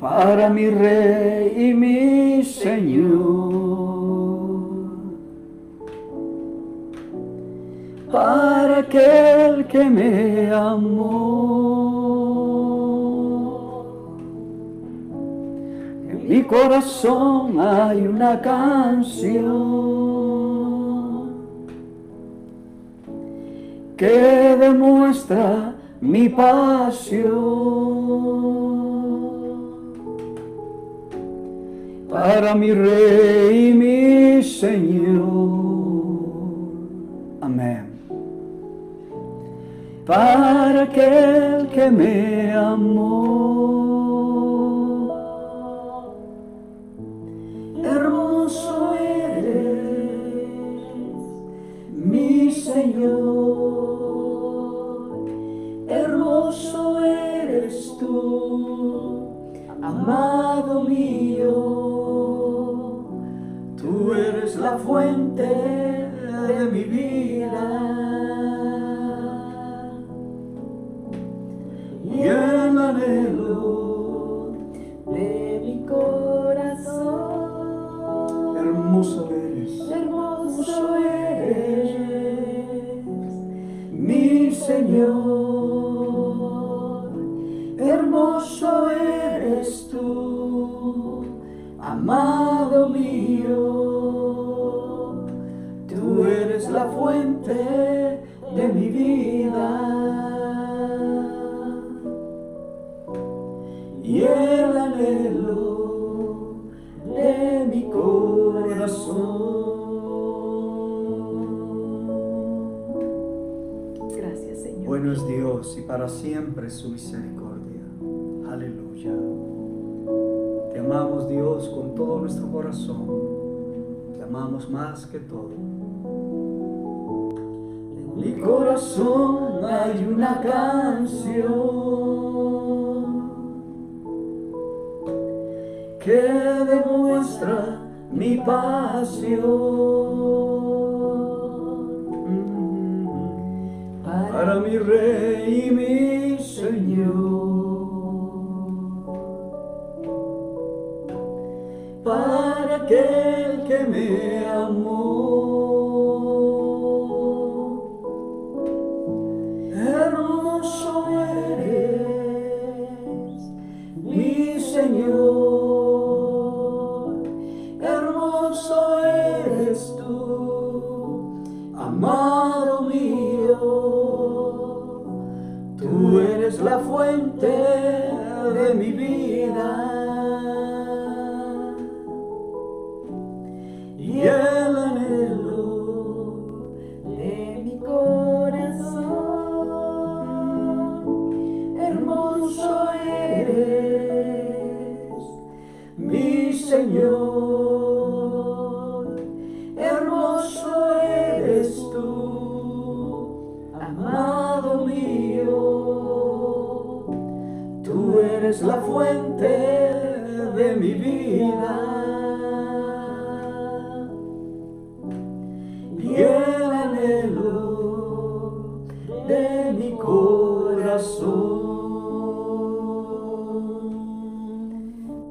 para mi Rey y mi Señor, para aquel que me amó. En mi corazón hay una canción que demuestra mi pasión para mi Rey y mi Señor. Amén. Para aquel que me amó. Hermoso eres, mi Señor. Hermoso eres tú, amado mío. Tú eres la fuente de mi vida y el anhelo de mi corazón. Hermoso eres, mi Señor. Hermoso eres tú, amado mío. Tú eres la fuente de mi vida y el anhelo de mi corazón. Gracias, Señor. Bueno es Dios y para siempre su misericordia. Aleluya. Te amamos, Dios, con todo nuestro corazón. Te amamos más que todo. En mi corazón hay una canción que demuestra mi pasión para mi Rey y mi Señor, para aquel que me amó. Hermoso eres, mi Señor. Hermoso eres tú, amado mío. Tú eres la fuente de mi vida y el anhelo de mi corazón. Hermoso eres, mi Señor. Hermoso eres tú, amado mío. Tú eres la fuente de mi vida y el anhelo de mi corazón.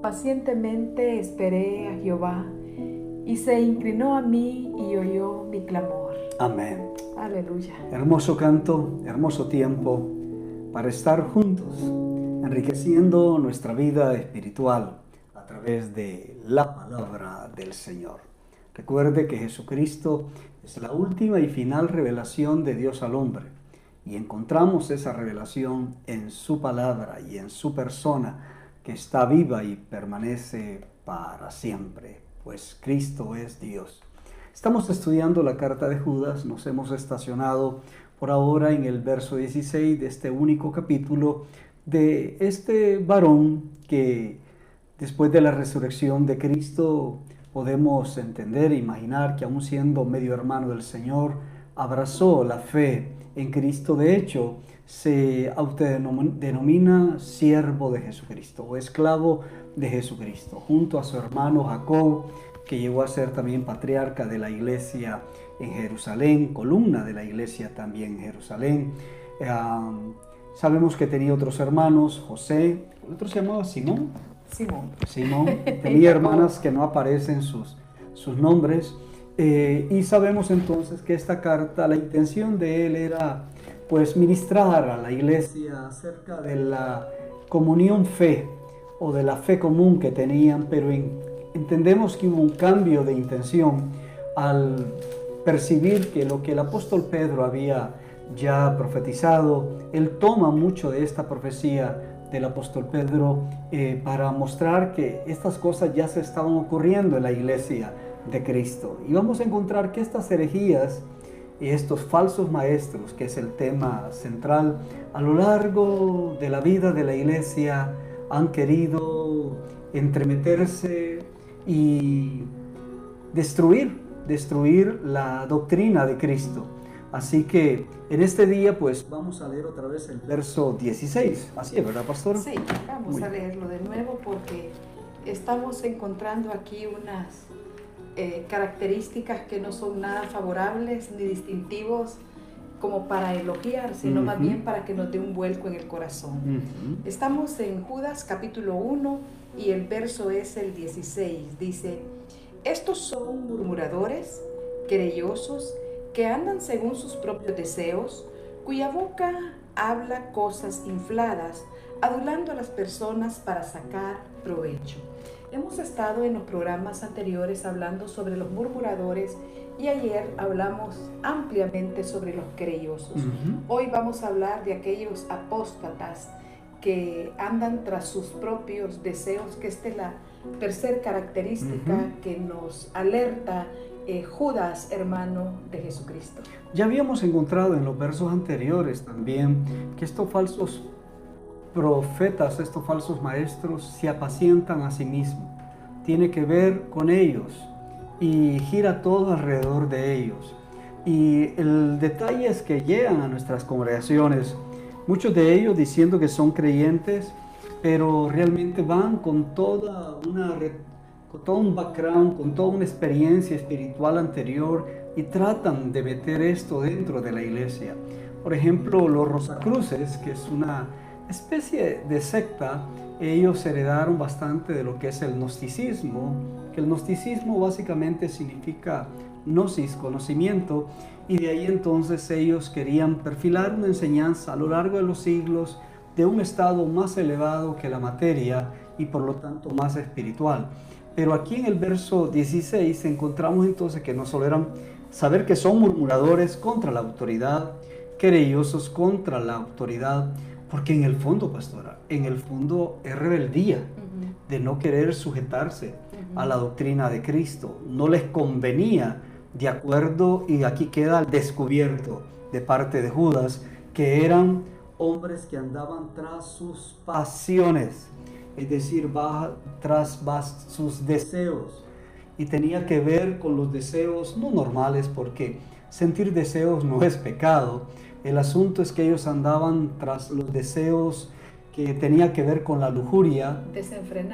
Pacientemente esperé a Jehová y se inclinó a mí y oyó mi clamor. Amén. Aleluya. Hermoso canto, hermoso tiempo para estar juntos, enriqueciendo nuestra vida espiritual a través de la palabra del Señor. Recuerde que Jesucristo es la última y final revelación de Dios al hombre y encontramos esa revelación en su palabra y en su persona que está viva y permanece para siempre, pues Cristo es Dios. Estamos estudiando la carta de Judas, nos hemos estacionado por ahora en el verso 16 de este único capítulo de este varón que después de la resurrección de Cristo podemos entender e imaginar que aún siendo medio hermano del Señor, abrazó la fe en Cristo. De hecho, se autodenomina siervo de Jesucristo o esclavo de Jesucristo, junto a su hermano Jacob, que llegó a ser también patriarca de la iglesia en Jerusalén, columna de la iglesia también en Jerusalén. Sabemos que tenía otros hermanos, José, el otro se llamaba Simón. Simón. Simón. Tenía hermanas que no aparecen sus nombres. Y sabemos entonces que esta carta, la intención de él era pues ministrar a la iglesia acerca de la comunión fe o de la fe común que tenían, pero entendemos que hubo un cambio de intención al percibir que lo que el apóstol Pedro había ya profetizado, él toma mucho de esta profecía del apóstol Pedro para mostrar que estas cosas ya se estaban ocurriendo en la iglesia de Cristo. Y vamos a encontrar que estas herejías y estos falsos maestros, que es el tema central, a lo largo de la vida de la iglesia han querido entremeterse y destruir la doctrina de Cristo. Así que en este día pues vamos a leer otra vez el verso 16. Así es, ¿verdad, pastora? Sí, vamos a leerlo de nuevo porque estamos encontrando aquí unas características que no son nada favorables ni distintivos como para elogiar, sino más bien para que nos dé un vuelco en el corazón. Estamos en Judas capítulo 1 y el verso es el 16. Dice: estos son murmuradores, querellosos, que andan según sus propios deseos, cuya boca habla cosas infladas, adulando a las personas para sacar provecho. Hemos estado en los programas anteriores hablando sobre los murmuradores y ayer hablamos ampliamente sobre los querellosos. Hoy vamos a hablar de aquellos apóstatas que andan tras sus propios deseos, que esta es la tercera característica que nos alerta Judas, hermano de Jesucristo. Ya habíamos encontrado en los versos anteriores también que estos falsos profetas, estos falsos maestros se apacientan a sí mismos. Tiene que ver con ellos y gira todo alrededor de ellos. Y el detalle es que llegan a nuestras congregaciones, muchos de ellos diciendo que son creyentes, pero realmente van con todo un background, con toda una experiencia espiritual anterior y tratan de meter esto dentro de la iglesia. Por ejemplo, los Rosacruces, que es una especie de secta, ellos heredaron bastante de lo que es el gnosticismo, que el gnosticismo básicamente significa gnosis, conocimiento, y de ahí entonces ellos querían perfilar una enseñanza a lo largo de los siglos de un estado más elevado que la materia y por lo tanto más espiritual. Pero aquí en el verso 16 encontramos entonces que no solo eran saber que son murmuradores contra la autoridad, querellosos contra la autoridad, porque en el fondo, pastora, en el fondo es rebeldía de no querer sujetarse a la doctrina de Cristo. No les convenía, de acuerdo, y aquí queda el descubierto de parte de Judas, que eran hombres que andaban tras sus pasiones, es decir, tras sus deseos, y tenía que ver con los deseos no normales, porque sentir deseos no es pecado. El asunto es que ellos andaban tras los deseos que tenía que ver con la lujuria,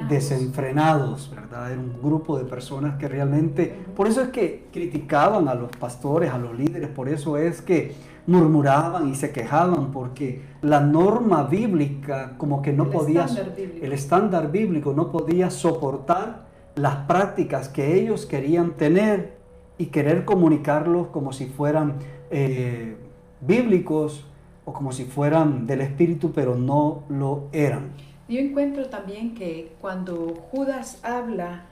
desenfrenados, ¿verdad? Era un grupo de personas que realmente, por eso es que criticaban a los pastores, a los líderes, por eso es que murmuraban y se quejaban, porque la norma bíblica como que no podía, el estándar bíblico no podía soportar las prácticas que ellos querían tener y querer comunicarlos como si fueran bíblicos o como si fueran del Espíritu, pero no lo eran. Yo encuentro también que cuando Judas habla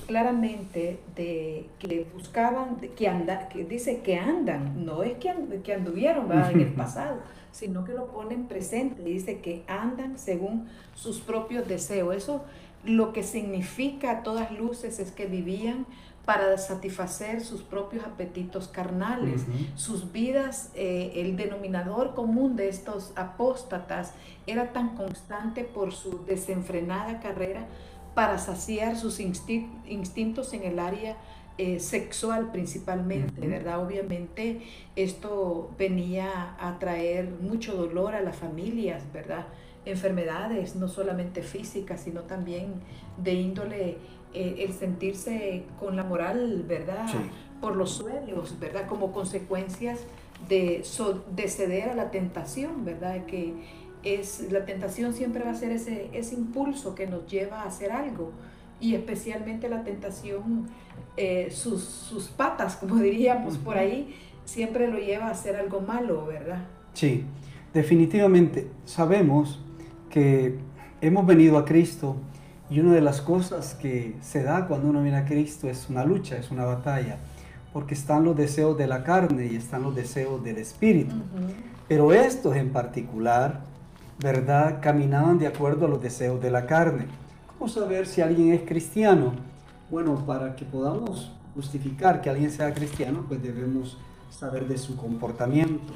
claramente de que buscaban, que dice que andan, no es que anduvieron en el pasado, sino que lo ponen presente, dice que andan según sus propios deseos. Eso lo que significa a todas luces es que vivían para satisfacer sus propios apetitos carnales, sus vidas. El denominador común de estos apóstatas era tan constante por su desenfrenada carrera para saciar sus instintos en el área sexual principalmente, ¿verdad? Obviamente esto venía a traer mucho dolor a las familias, ¿verdad? Enfermedades no solamente físicas, sino también de índole el sentirse con la moral, ¿verdad? Sí. Por los suelos, ¿verdad? Como consecuencias de ceder a la tentación, ¿verdad? Que la tentación siempre va a ser ese impulso que nos lleva a hacer algo, y especialmente la tentación, sus patas, como diríamos por ahí, siempre lo lleva a hacer algo malo, ¿verdad? Sí, definitivamente sabemos que hemos venido a Cristo, y una de las cosas que se da cuando uno viene a Cristo es una lucha, es una batalla, porque están los deseos de la carne y están los deseos del espíritu. Pero estos en particular, ¿verdad?, caminaban de acuerdo a los deseos de la carne. ¿Cómo saber si alguien es cristiano? Bueno, para que podamos justificar que alguien sea cristiano, pues debemos saber de su comportamiento.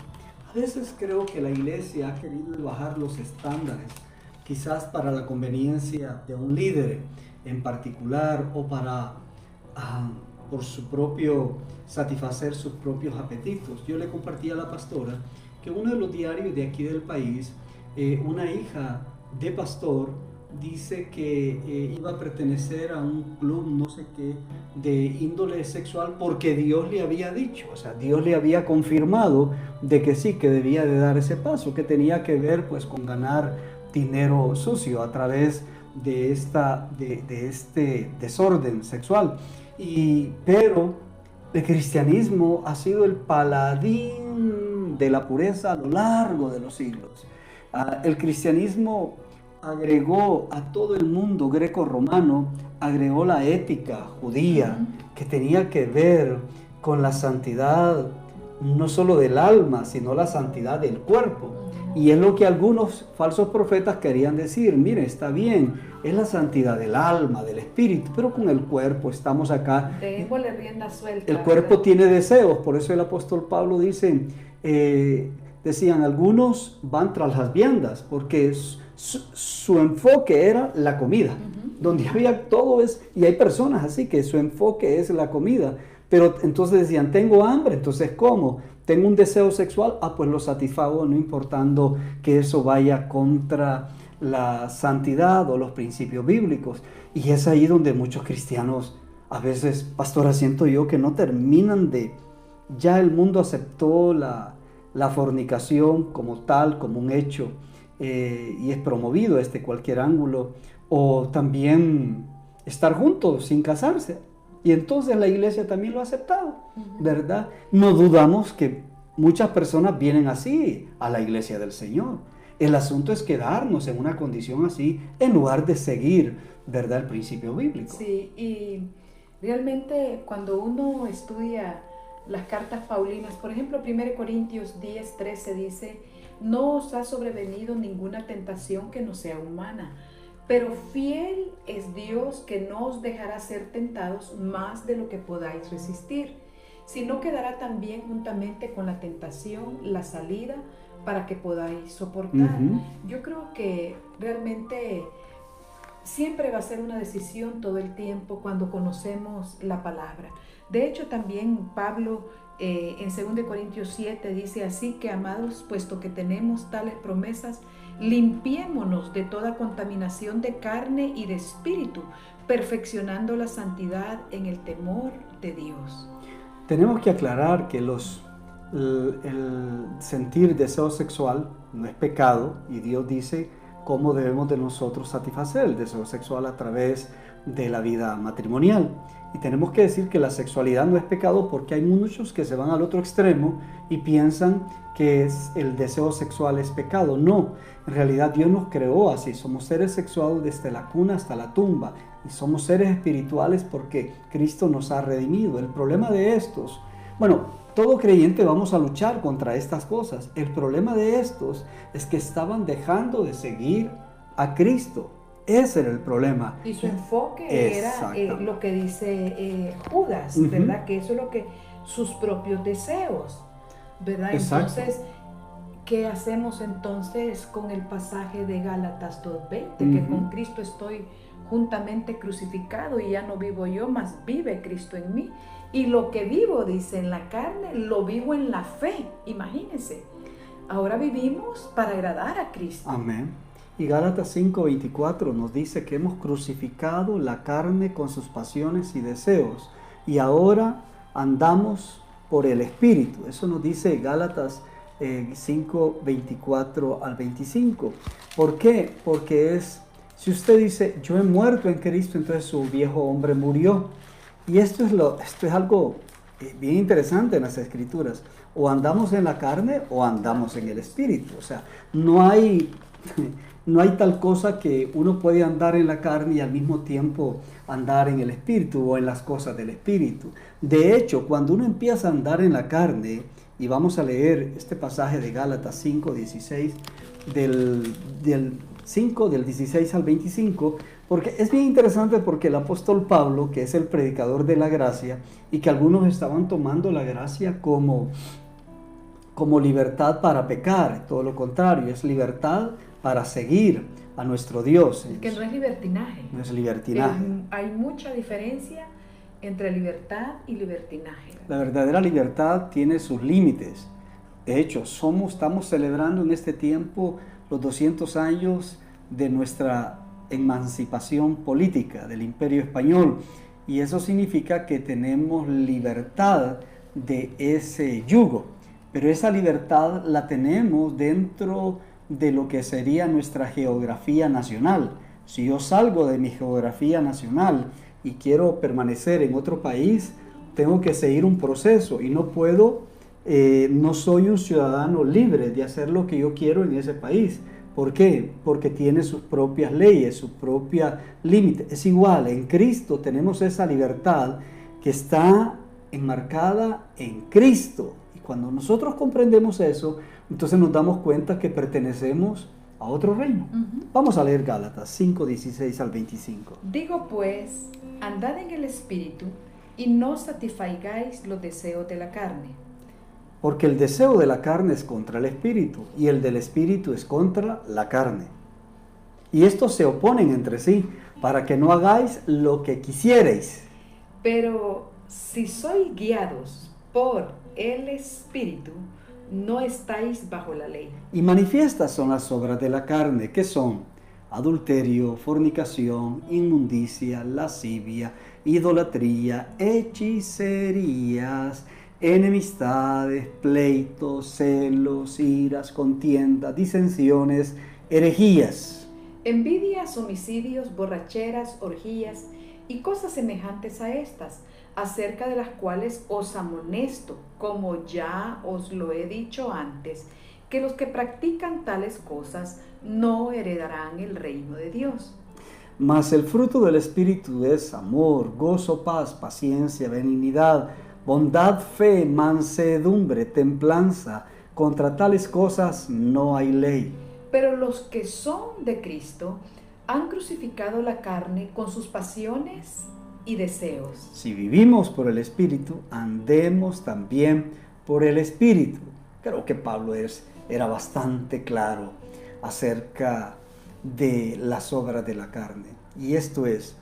A veces creo que la iglesia ha querido bajar los estándares, quizás para la conveniencia de un líder en particular, o para, por su propio, satisfacer sus propios apetitos. Yo le compartí a la pastora que uno de los diarios de aquí del país, una hija de pastor dice que iba a pertenecer a un club, no sé qué, de índole sexual, porque Dios le había dicho, o sea, Dios le había confirmado de que sí, que debía de dar ese paso, que tenía que ver pues con ganar dinero sucio a través de este desorden sexual. Pero el cristianismo ha sido el paladín de la pureza a lo largo de los siglos. El cristianismo agregó a todo el mundo greco-romano, agregó la ética judía, que tenía que ver con la santidad no solo del alma, sino la santidad del cuerpo. Y es lo que algunos falsos profetas querían decir: mire, está bien, es la santidad del alma, del espíritu, pero con el cuerpo estamos acá. Démosle rienda suelta. El cuerpo tiene deseos, por eso el apóstol Pablo dice, decían, algunos van tras las viandas, porque su enfoque era la comida, donde había todo y hay personas así que su enfoque es la comida, pero entonces decían, tengo hambre, entonces ¿cómo? Tengo un deseo sexual, pues lo satisfago, no importando que eso vaya contra la santidad o los principios bíblicos. Y es ahí donde muchos cristianos, a veces, pastora, siento yo que no terminan ya el mundo aceptó la fornicación como tal, como un hecho, y es promovido desde cualquier ángulo, o también estar juntos sin casarse. Y entonces la iglesia también lo ha aceptado, ¿verdad? No dudamos que muchas personas vienen así a la iglesia del Señor. El asunto es quedarnos en una condición así en lugar de seguir, ¿verdad?, el principio bíblico. Sí, y realmente cuando uno estudia las cartas paulinas, por ejemplo, 1 Corintios 10:13 dice, no os ha sobrevenido ninguna tentación que no sea humana, pero fiel es Dios, que no os dejará ser tentados más de lo que podáis resistir, sino que dará también juntamente con la tentación la salida para que podáis soportar. Yo creo que realmente siempre va a ser una decisión todo el tiempo cuando conocemos la palabra. De hecho, también Pablo en 2 Corintios 7 dice, así que amados, puesto que tenemos tales promesas, limpiémonos de toda contaminación de carne y de espíritu, perfeccionando la santidad en el temor de Dios. Tenemos que aclarar que el sentir deseo sexual no es pecado, y Dios dice cómo debemos de nosotros satisfacer el deseo sexual a través de la vida matrimonial. Y tenemos que decir que la sexualidad no es pecado, porque hay muchos que se van al otro extremo y piensan que el deseo sexual es pecado. No, en realidad Dios nos creó así, somos seres sexuales desde la cuna hasta la tumba, y somos seres espirituales porque Cristo nos ha redimido. El problema de estos, todo creyente vamos a luchar contra estas cosas. El problema de estos es que estaban dejando de seguir a Cristo. Ese era el problema. Y su enfoque era lo que dice Judas, ¿verdad? Que eso es lo que sus propios deseos, ¿verdad? Exacto. Entonces, ¿qué hacemos entonces con el pasaje de Gálatas 2:20? Que con Cristo estoy juntamente crucificado y ya no vivo yo, mas vive Cristo en mí. Y lo que vivo, dice, en la carne, lo vivo en la fe. Imagínense, ahora vivimos para agradar a Cristo. Amén. Y Gálatas 5:24 nos dice que hemos crucificado la carne con sus pasiones y deseos, y ahora andamos por el Espíritu. Eso nos dice Gálatas 5, 24 al 25. ¿Por qué? Porque si usted dice, yo he muerto en Cristo, entonces su viejo hombre murió. Y esto es algo bien interesante en las Escrituras. O andamos en la carne o andamos en el Espíritu. O sea, no hay tal cosa que uno puede andar en la carne y al mismo tiempo andar en el Espíritu o en las cosas del Espíritu. De hecho, cuando uno empieza a andar en la carne, y vamos a leer este pasaje de Gálatas 5, 16, del 16 al 25, porque es bien interesante porque el apóstol Pablo, que es el predicador de la gracia, y que algunos estaban tomando la gracia como libertad para pecar, todo lo contrario, es libertad para seguir a nuestro Dios. Que no es libertinaje. No es libertinaje. Hay mucha diferencia entre libertad y libertinaje. La verdadera libertad tiene sus límites. De hecho, estamos celebrando en este tiempo los 200 años de nuestra emancipación política del Imperio Español. Y eso significa que tenemos libertad de ese yugo. Pero esa libertad la tenemos dentro de lo que sería nuestra geografía nacional. Si yo salgo de mi geografía nacional y quiero permanecer en otro país, tengo que seguir un proceso y no soy un ciudadano libre de hacer lo que yo quiero en ese país. ¿Por qué? Porque tiene sus propias leyes, su propia límite. Es igual, en Cristo tenemos esa libertad que está enmarcada en Cristo. Y cuando nosotros comprendemos eso, entonces nos damos cuenta que pertenecemos a otro reino. Vamos a leer Gálatas 5, 16 al 25. Digo pues, andad en el Espíritu y no satisfagáis los deseos de la carne. Porque el deseo de la carne es contra el Espíritu y el del Espíritu es contra la carne. Y estos se oponen entre sí para que no hagáis lo que quisierais. Pero si sois guiados por el Espíritu, no estáis bajo la ley. Y manifiestas son las obras de la carne, que son adulterio, fornicación, inmundicia, lascivia, idolatría, hechicerías, enemistades, pleitos, celos, iras, contiendas, disensiones, herejías. Envidias, homicidios, borracheras, orgías y cosas semejantes a estas, acerca de las cuales os amonesto, como ya os lo he dicho antes, que los que practican tales cosas no heredarán el reino de Dios. Mas el fruto del Espíritu es amor, gozo, paz, paciencia, benignidad, bondad, fe, mansedumbre, templanza. Contra tales cosas no hay ley. Pero los que son de Cristo han crucificado la carne con sus pasiones y deseos. Si vivimos por el Espíritu, andemos también por el Espíritu. Creo que Pablo era bastante claro acerca de las obras de la carne. Y esto es,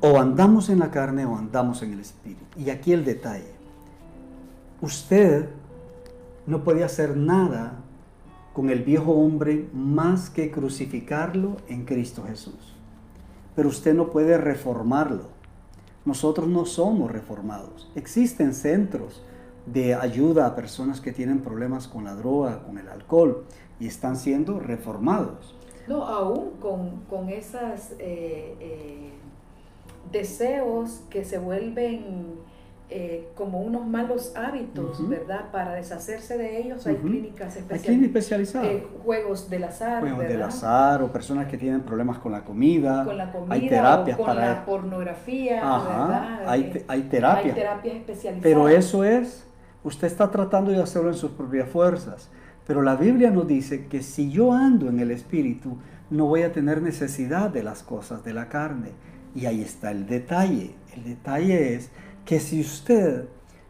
o andamos en la carne o andamos en el Espíritu. Y aquí el detalle. Usted no puede hacer nada con el viejo hombre más que crucificarlo en Cristo Jesús. Pero usted no puede reformarlo. Nosotros no somos reformados. Existen centros de ayuda a personas que tienen problemas con la droga, con el alcohol, y están siendo reformados. No, aún con esos deseos que se vuelven como unos malos hábitos, ¿verdad? Para deshacerse de ellos hay clínicas especializadas. Juegos del azar, Juegos ¿verdad? del azar, o personas que tienen problemas con la comida. Hay terapias con la pornografía, ¿verdad? Hay terapias. Hay terapias especializadas. Pero eso usted está tratando de hacerlo en sus propias fuerzas. Pero la Biblia nos dice que si yo ando en el Espíritu, no voy a tener necesidad de las cosas de la carne. Y ahí está el detalle. El detalle es que si usted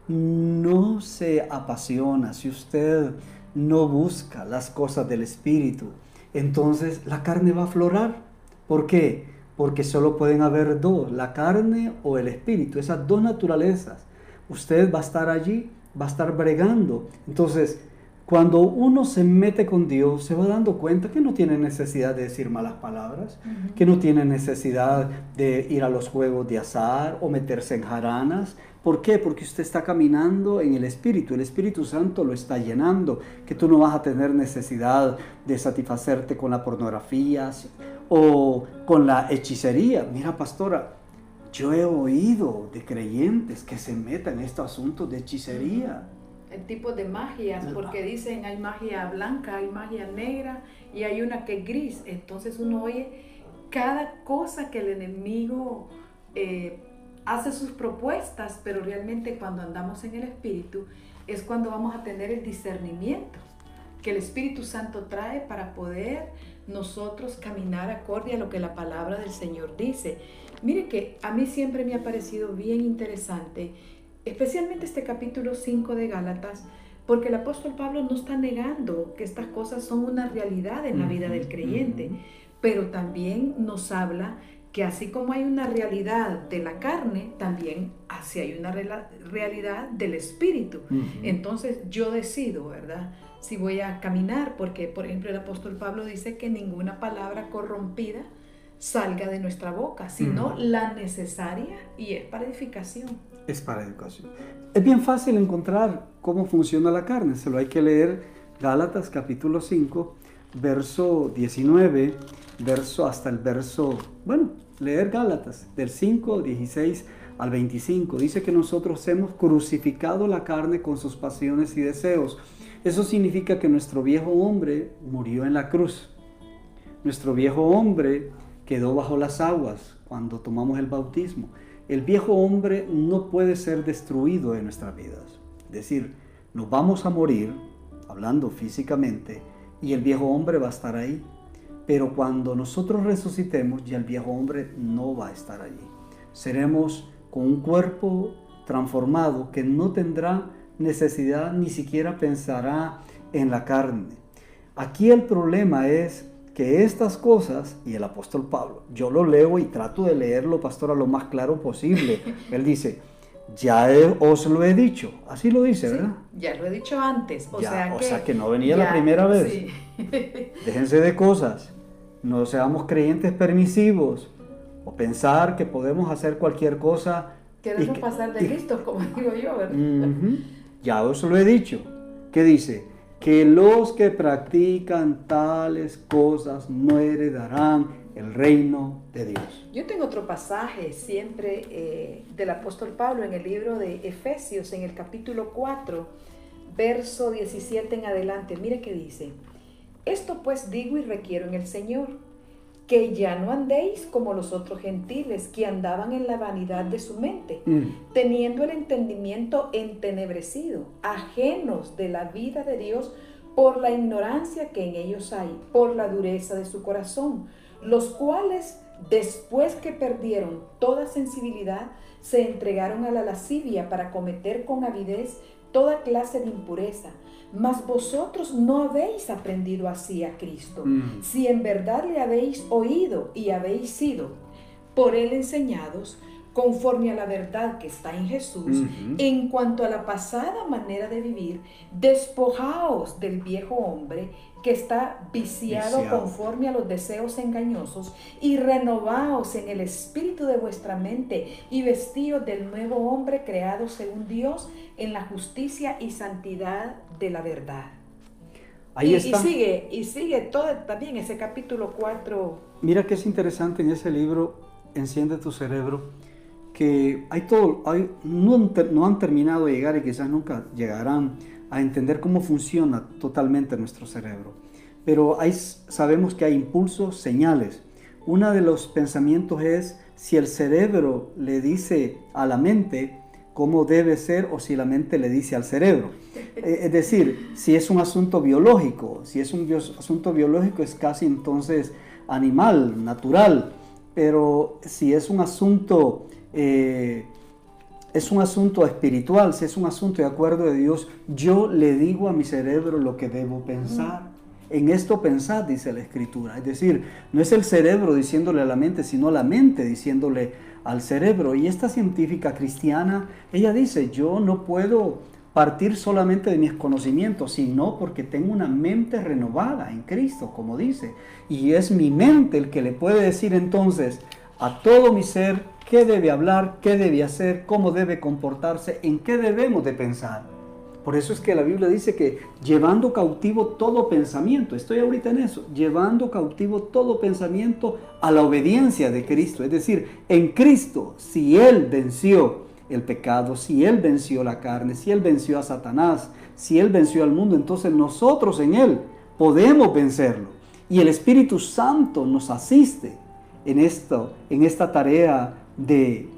no se apasiona, si usted no busca las cosas del Espíritu, entonces la carne va a aflorar. ¿Por qué? Porque solo pueden haber dos, la carne o el Espíritu, esas dos naturalezas. Usted va a estar allí, va a estar bregando. Entonces, Cuando uno se mete con Dios, se va dando cuenta que no tiene necesidad de decir malas palabras, que no tiene necesidad de ir a los juegos de azar o meterse en jaranas. ¿Por qué? Porque usted está caminando en el Espíritu Santo lo está llenando, que tú no vas a tener necesidad de satisfacerte con la pornografía o con la hechicería. Mira, pastora, yo he oído de creyentes que se metan en estos asuntos de hechicería. El tipo de magias, porque dicen hay magia blanca, hay magia negra y hay una que es gris. Entonces uno oye cada cosa que el enemigo hace sus propuestas, pero realmente cuando andamos en el Espíritu es cuando vamos a tener el discernimiento que el Espíritu Santo trae para poder nosotros caminar acorde a lo que la palabra del Señor dice. Mire que a mí siempre me ha parecido bien interesante, especialmente este capítulo 5 de Gálatas, porque el apóstol Pablo no está negando que estas cosas son una realidad en la vida del creyente, pero también nos habla que así como hay una realidad de la carne, también así hay una realidad del espíritu. Entonces yo decido, ¿verdad?, si voy a caminar, porque por ejemplo el apóstol Pablo dice que ninguna palabra corrompida salga de nuestra boca, sino la necesaria, y es para edificación. Es para educación. Es bien fácil encontrar cómo funciona la carne. Se lo hay que leer Gálatas capítulo 5, verso 19, hasta el verso, leer Gálatas del 5, 16 al 25. Dice que nosotros hemos crucificado la carne con sus pasiones y deseos. Eso significa que nuestro viejo hombre murió en la cruz. Nuestro viejo hombre quedó bajo las aguas cuando tomamos el bautismo. El viejo hombre no puede ser destruido de nuestras vidas. Es decir, nos vamos a morir, hablando físicamente, y el viejo hombre va a estar ahí. Pero cuando nosotros resucitemos, ya el viejo hombre no va a estar allí. Seremos con un cuerpo transformado que no tendrá necesidad, ni siquiera pensará en la carne. Aquí el problema es que estas cosas, y el apóstol Pablo, yo lo leo y trato de leerlo, pastora, lo más claro posible. Él dice, ya os lo he dicho, así lo dice, sí, ¿verdad? Ya lo he dicho antes, o sea que no venía la primera vez. Sí. Déjense de cosas, no seamos creyentes permisivos, o pensar que podemos hacer cualquier cosa. Queremos pasar de listos, como digo yo, ¿verdad? Ya os lo he dicho. ¿Qué dice? Que los que practican tales cosas no heredarán el reino de Dios. Yo tengo otro pasaje siempre del apóstol Pablo en el libro de Efesios, en el capítulo 4, verso 17 en adelante. Mire qué dice. Esto pues digo y requiero en el Señor, que ya no andéis como los otros gentiles que andaban en la vanidad de su mente, teniendo el entendimiento entenebrecido, ajenos de la vida de Dios por la ignorancia que en ellos hay, por la dureza de su corazón, los cuales, después que perdieron toda sensibilidad, se entregaron a la lascivia para cometer con avidez toda clase de impureza. Mas vosotros no habéis aprendido así a Cristo, si en verdad le habéis oído y habéis sido por él enseñados, conforme a la verdad que está en Jesús, en cuanto a la pasada manera de vivir, despojaos del viejo hombre que está viciado conforme a los deseos engañosos, y renovaos en el espíritu de vuestra mente, y vestíos del nuevo hombre creado según Dios, en la justicia y santidad de la verdad. Ahí está. Y sigue todo también ese capítulo 4. Mira que es interesante en ese libro, Enciende tu cerebro, que no han terminado de llegar y quizás nunca llegarán a entender cómo funciona totalmente nuestro cerebro. Pero sabemos que hay impulsos, señales. Uno de los pensamientos es si el cerebro le dice a la mente cómo debe ser o si la mente le dice al cerebro. Es decir, si es un asunto biológico, asunto biológico es casi entonces animal, natural, pero si es un asunto espiritual, si es un asunto de acuerdo de Dios, yo le digo a mi cerebro lo que debo pensar. En esto pensad, dice la Escritura. Es decir, no es el cerebro diciéndole a la mente, sino la mente diciéndole al cerebro. Y esta científica cristiana, ella dice, yo no puedo partir solamente de mis conocimientos, sino porque tengo una mente renovada en Cristo, como dice. Y es mi mente el que le puede decir entonces a todo mi ser qué debe hablar, qué debe hacer, cómo debe comportarse, en qué debemos de pensar. Por eso es que la Biblia dice que llevando cautivo todo pensamiento, estoy ahorita en eso, llevando cautivo todo pensamiento a la obediencia de Cristo. Es decir, en Cristo, si Él venció el pecado, si Él venció la carne, si Él venció a Satanás, si Él venció al mundo, entonces nosotros en Él podemos vencerlo. Y el Espíritu Santo nos asiste en esta tarea de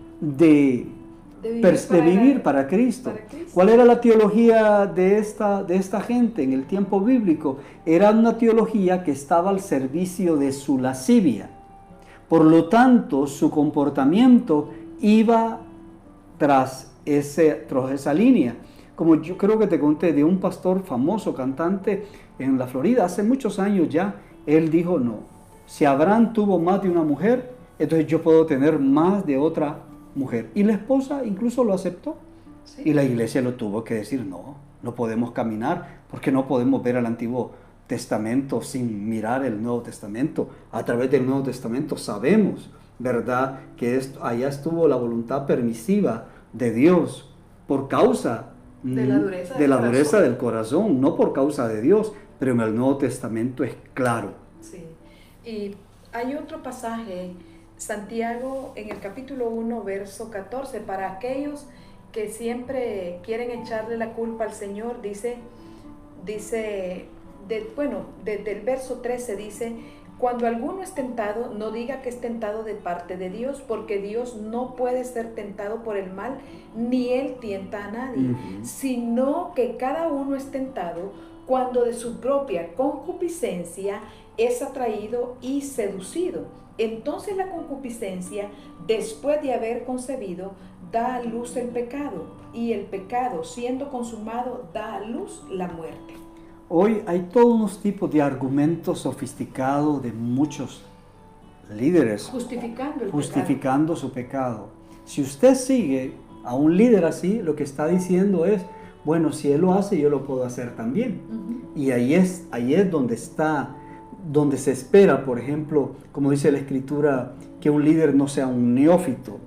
vivir para Cristo. ¿Cuál era la teología de esta gente en el tiempo bíblico? Era una teología que estaba al servicio de su lascivia. Por lo tanto, su comportamiento iba tras esa línea. Como yo creo que te conté de un pastor famoso, cantante en la Florida, hace muchos años ya, él dijo, no, si Abraham tuvo más de una mujer, entonces yo puedo tener más de otra mujer. Y la esposa incluso lo aceptó. Sí. Y la iglesia lo tuvo que decir, no podemos caminar, porque no podemos ver el Antiguo Testamento sin mirar el Nuevo Testamento. A través del Nuevo Testamento sabemos, ¿verdad?, que allá estuvo la voluntad permisiva de Dios por causa de la dureza del corazón, no por causa de Dios, pero en el Nuevo Testamento es claro. Sí, y hay otro pasaje, Santiago, en el capítulo 1, verso 14, para aquellos que siempre quieren echarle la culpa al Señor, dice desde el verso 13 dice, cuando alguno es tentado, no diga que es tentado de parte de Dios, porque Dios no puede ser tentado por el mal, ni Él tienta a nadie, sino que cada uno es tentado cuando de su propia concupiscencia es atraído y seducido. Entonces la concupiscencia, después de haber concebido, da a luz el pecado, y el pecado, siendo consumado, da a luz la muerte. Hoy hay todos unos tipos de argumentos sofisticados de muchos líderes justificando su pecado. Si usted sigue a un líder así, lo que está diciendo es, bueno, si él lo hace, yo lo puedo hacer también. Y ahí es donde se espera, por ejemplo, como dice la Escritura, que un líder no sea un neófito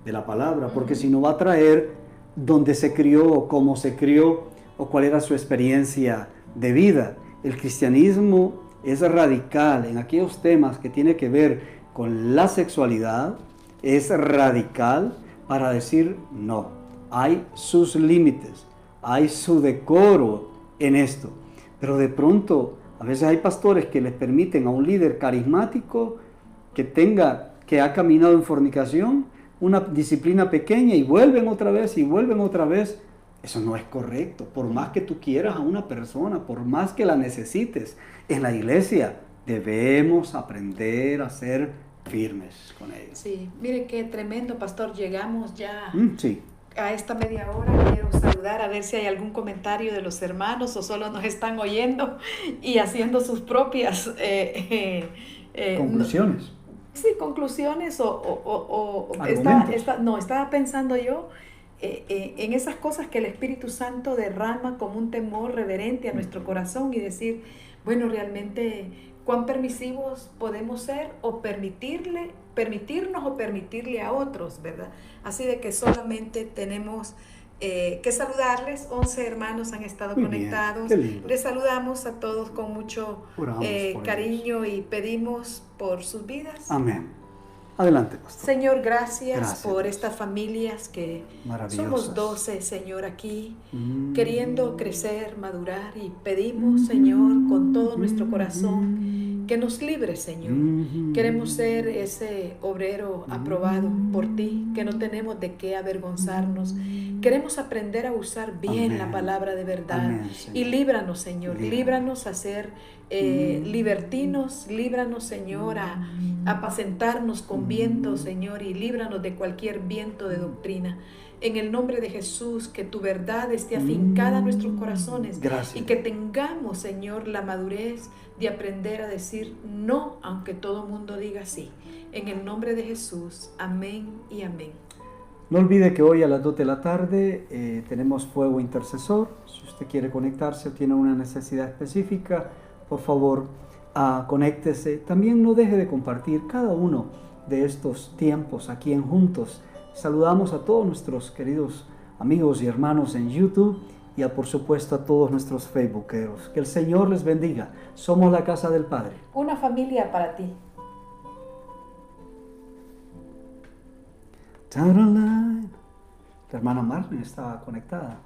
de la palabra, porque si no va a traer dónde se crió o cómo se crió o cuál era su experiencia de vida. El cristianismo es radical en aquellos temas que tiene que ver con la sexualidad, es radical para decir no, hay sus límites, hay su decoro en esto, pero de pronto a veces hay pastores que les permiten a un líder carismático que ha caminado en fornicación, una disciplina pequeña y vuelven otra vez. Eso no es correcto. Por más que tú quieras a una persona, por más que la necesites, en la iglesia debemos aprender a ser firmes con ellos. Sí, mire qué tremendo, pastor. Llegamos ya sí. a esta media hora. Quiero saludar a ver si hay algún comentario de los hermanos o solo nos están oyendo y haciendo sus propias conclusiones. Sí, conclusiones estaba pensando yo en esas cosas que el Espíritu Santo derrama como un temor reverente a nuestro corazón y decir, bueno, realmente cuán permisivos podemos ser o permitirnos o permitirle a otros, ¿verdad? Así de que solamente tenemos que saludarles. 11 hermanos han estado conectados. Les saludamos a todos con mucho cariño y pedimos por sus vidas. Amén. Adelante, pastor. Señor, gracias por estas familias que somos 12, Señor, aquí, queriendo crecer, madurar, y pedimos, Señor, con todo nuestro corazón, que nos libres, Señor. Queremos ser ese obrero aprobado por ti, que no tenemos de qué avergonzarnos. Queremos aprender a usar bien la palabra de verdad. Amén, y líbranos, Señor, líbranos a ser libertinos, líbranos, Señor, a apacentarnos con viento, Señor, y líbranos de cualquier viento de doctrina. En el nombre de Jesús, que tu verdad esté afincada en nuestros corazones. Gracias. Y que tengamos, Señor, la madurez de aprender a decir no, aunque todo mundo diga sí. En el nombre de Jesús, amén y amén. No olvide que hoy a las 2 de la tarde tenemos fuego intercesor. Si usted quiere conectarse o tiene una necesidad específica, por favor, conéctese. También no deje de compartir cada uno de estos tiempos aquí en Juntos. Saludamos a todos nuestros queridos amigos y hermanos en YouTube y por supuesto a todos nuestros facebookeros. Que el Señor les bendiga. Somos la casa del Padre. Una familia para ti. La hermana Marlene estaba conectada.